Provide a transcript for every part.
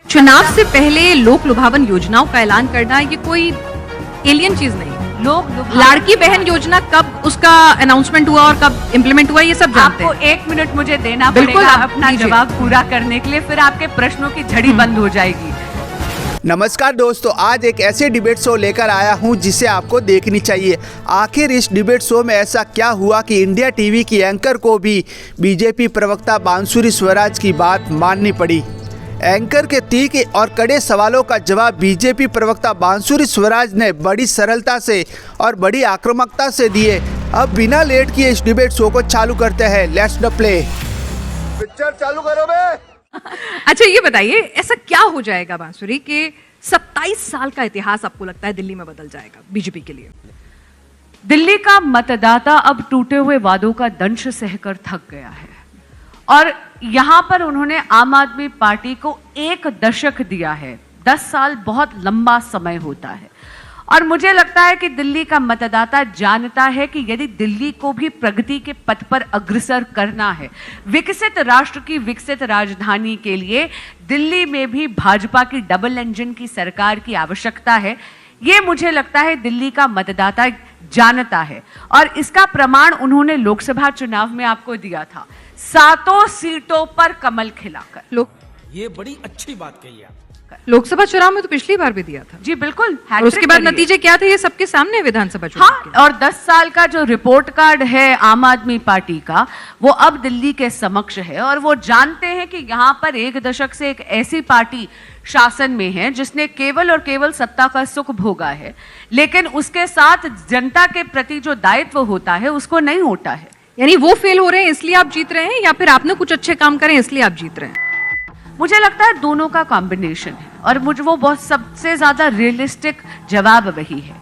चुनाव से पहले लोक लुभावन योजनाओं का ऐलान करना ये कोई एलियन चीज नहीं। लाड़की बहन योजना कब उसका अनाउंसमेंट हुआ और कब इम्प्लीमेंट हुआ ये सब जानते हैं। आपको 1 मिनट मुझे देना पड़ेगा अपना जवाब पूरा करने के लिए, फिर आपके प्रश्नों की झड़ी बंद हो जाएगी। नमस्कार दोस्तों, आज एक ऐसे डिबेट शो लेकर आया हूं जिसे आपको देखनी चाहिए। आखिर इस डिबेट शो में ऐसा क्या हुआ कि इंडिया टीवी की एंकर को भी बीजेपी प्रवक्ता बांसुरी स्वराज की बात माननी पड़ी। एंकर के तीखे और कड़े सवालों का जवाब बीजेपी प्रवक्ता बांसुरी स्वराज ने बड़ी सरलता से और बड़ी आक्रामकता से दिए। अब बिना लेट किए इस डिबेट शो को चालू करते हैं। Let's the play. पिक्चर चालू करो बे। अच्छा ये बताइए, ऐसा क्या हो जाएगा बांसुरी के 27 साल का इतिहास आपको लगता है दिल्ली में बदल जाएगा बीजेपी के लिए? दिल्ली का मतदाता अब टूटे हुए वादों का दंश सहकर थक गया है और यहां पर उन्होंने आम आदमी पार्टी को 1 दशक दिया है। 10 साल बहुत लंबा समय होता है और मुझे लगता है कि दिल्ली का मतदाता जानता है कि यदि दिल्ली को भी प्रगति के पथ पर अग्रसर करना है, विकसित राष्ट्र की विकसित राजधानी के लिए दिल्ली में भी भाजपा की डबल इंजन की सरकार की आवश्यकता है। ये मुझे लगता है दिल्ली का मतदाता जानता है और इसका प्रमाण उन्होंने लोकसभा चुनाव में आपको दिया था, 7 सीटों पर कमल खिलाकर। ये बड़ी अच्छी बात कही आप। लोकसभा चुनाव में तो पिछली बार भी दिया था जी बिल्कुल। और उसके बाद नतीजे क्या थे ये सबके सामने विधानसभा चुनाव हाँ, और 10 साल का जो रिपोर्ट कार्ड है आम आदमी पार्टी का वो अब दिल्ली के समक्ष है और वो जानते हैं कि यहाँ पर 1 दशक से एक ऐसी पार्टी शासन में है जिसने केवल और केवल सत्ता का सुख भोगा है, लेकिन उसके साथ जनता के प्रति जो दायित्व होता है उसको नहीं होता है। यानी वो फेल हो रहे हैं इसलिए आप जीत रहे हैं या फिर आपने कुछ अच्छे काम करे इसलिए आप जीत रहे हैं? मुझे लगता है दोनों का कॉम्बिनेशन है और मुझे वो बहुत सबसे ज्यादा रियलिस्टिक जवाब वही है,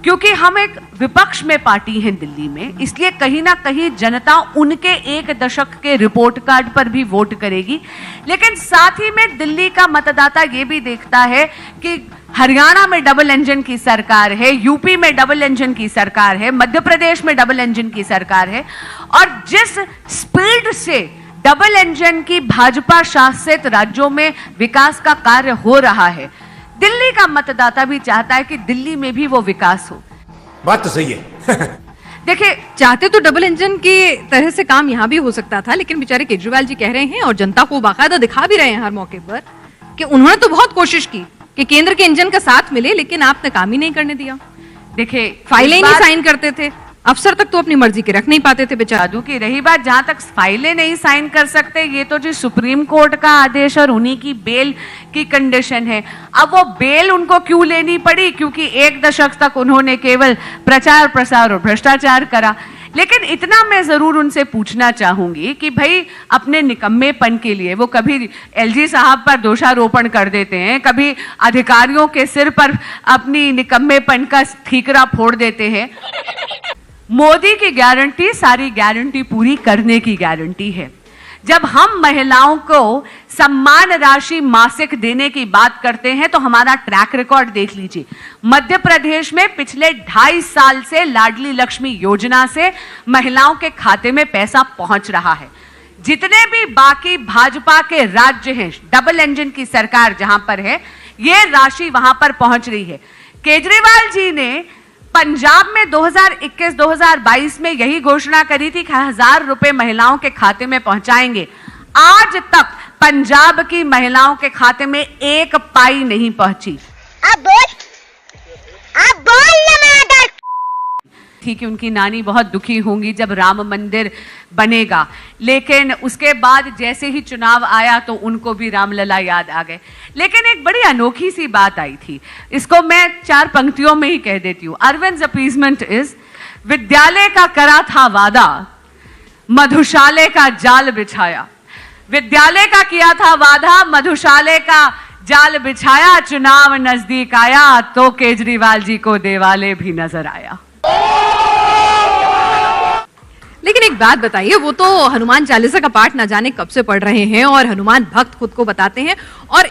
क्योंकि हम एक विपक्ष में पार्टी हैं दिल्ली में, इसलिए कहीं ना कहीं जनता उनके 1 दशक के रिपोर्ट कार्ड पर भी वोट करेगी। लेकिन साथ ही में दिल्ली का मतदाता ये भी देखता है कि हरियाणा में डबल इंजन की सरकार है, यूपी में डबल इंजन की सरकार है, मध्य प्रदेश में डबल इंजन की सरकार है और जिस स्पीड से डबल इंजन की भाजपा शासित राज्यों में विकास का कार्य हो रहा है, दिल्ली का मतदाता भी चाहता है कि दिल्ली में भी वो विकास हो। बात तो सही है। देखिए, चाहते तो डबल इंजन की तरह से काम यहाँ भी हो सकता था, लेकिन बेचारे केजरीवाल जी कह रहे हैं और जनता को बाकायदा दिखा भी रहे हैं हर मौके पर कि उन्होंने तो बहुत कोशिश की कि केंद्र के इंजन का साथ मिले, लेकिन आपने काम ही नहीं करने दिया। देखिए, फाइलें ही नहीं साइन करते थे, अफसर तक तो अपनी मर्जी के रख नहीं पाते थे बेचारे। की रही बात, जहां तक फाइलें नहीं साइन कर सकते, ये तो जी सुप्रीम कोर्ट का आदेश और उन्हीं की बेल की कंडीशन है। अब वो बेल उनको क्यों लेनी पड़ी? क्योंकि 1 दशक तक उन्होंने केवल प्रचार प्रसार और भ्रष्टाचार करा। लेकिन इतना मैं जरूर उनसे पूछना चाहूंगी कि भाई अपने निकम्मेपन के लिए वो कभी एलजी साहब पर दोषारोपण कर देते हैं, कभी अधिकारियों के सिर पर अपनी निकम्मेपन का ठीकरा फोड़ देते हैं। मोदी की गारंटी सारी गारंटी पूरी करने की गारंटी है। जब हम महिलाओं को सम्मान राशि मासिक देने की बात करते हैं तो हमारा ट्रैक रिकॉर्ड देख लीजिए। मध्य प्रदेश में पिछले 2.5 साल से लाडली लक्ष्मी योजना से महिलाओं के खाते में पैसा पहुंच रहा है। जितने भी बाकी भाजपा के राज्य हैं, डबल इंजन की सरकार जहां पर है, ये राशि वहां पर पहुंच रही है। केजरीवाल जी ने पंजाब में 2021-2022 में यही घोषणा करी थी कि 1000 रुपए महिलाओं के खाते में पहुंचाएंगे। आज तक पंजाब की महिलाओं के खाते में 1 पाई नहीं पहुंची। अब बोल ना थी कि उनकी नानी बहुत दुखी होंगी जब राम मंदिर बनेगा, लेकिन उसके बाद जैसे ही चुनाव आया तो उनको भी रामलला याद आ गए। लेकिन एक बड़ी अनोखी सी बात आई थी, इसको मैं 4 पंक्तियों में ही कह देती हूँ। अरविंद अपीजमेंट इज विद्यालय का करा था वादा, मधुशाले का जाल बिछाया। विद्यालय का किया था वादा, मधुशाले का जाल बिछाया, चुनाव नजदीक आया तो केजरीवाल जी को देवालय भी नजर आया। लेकिन एक बात बताइए, वो तो हनुमान चालीसा का पाठ ना जाने कब से पढ़ रहे हैं और हनुमान भक्त खुद को बताते हैं और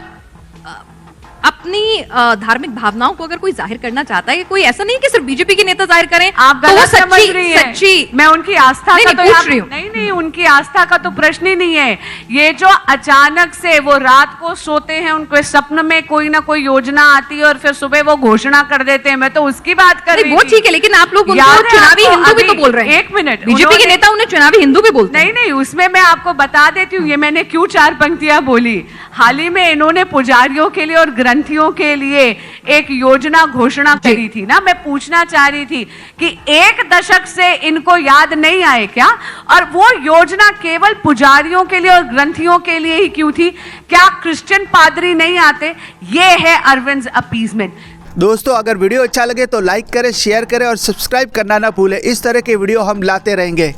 अब अपनी धार्मिक भावनाओं को अगर कोई जाहिर करना चाहता है, कोई ऐसा नहीं कि सिर्फ बीजेपी के नेता जाहिर करें, आप तो वो गलत समझ सच्ची रही हैं। सच्ची मैं उनकी आस्था नहीं, का नहीं, तो पूछ रही हूँ। नहीं उनकी आस्था का तो प्रश्न ही नहीं है। ये जो अचानक से वो रात को सोते हैं, उनको सपन में कोई ना कोई योजना आती है और फिर सुबह वो घोषणा कर देते हैं, मैं तो उसकी बात कर रही वो थी। ठीक है, लेकिन आप लोग उनको याद है चुनावी आपको? हिंदू भी तो अभी बोल रहे हैं। एक मिनट, बीजेपी के उन्होंने- नेता उन्हें चुनावी हिंदू भी बोलते हैं। नहीं उसमें मैं आपको बता देती हूँ, ये मैंने क्यों 4 पंक्तियां बोली। हाल ही में इन्होंने पुजारियों के लिए और ग्रंथियों के लिए एक योजना घोषणा करी थी ना। मैं पूछना चाह रही थी कि 1 दशक से इनको याद नहीं आए क्या? और वो योजना केवल पुजारियों के लिए और ग्रंथियों के लिए ही क्यों थी? क्या क्रिश्चियन पादरी नहीं आते? ये है अरविंद अपीजमेंट। दोस्तों अगर वीडियो अच्छा लगे तो लाइक करें, शेयर करें और सब्सक्राइब करना ना भूलें। इस तरह के वीडियो हम लाते रहेंगे।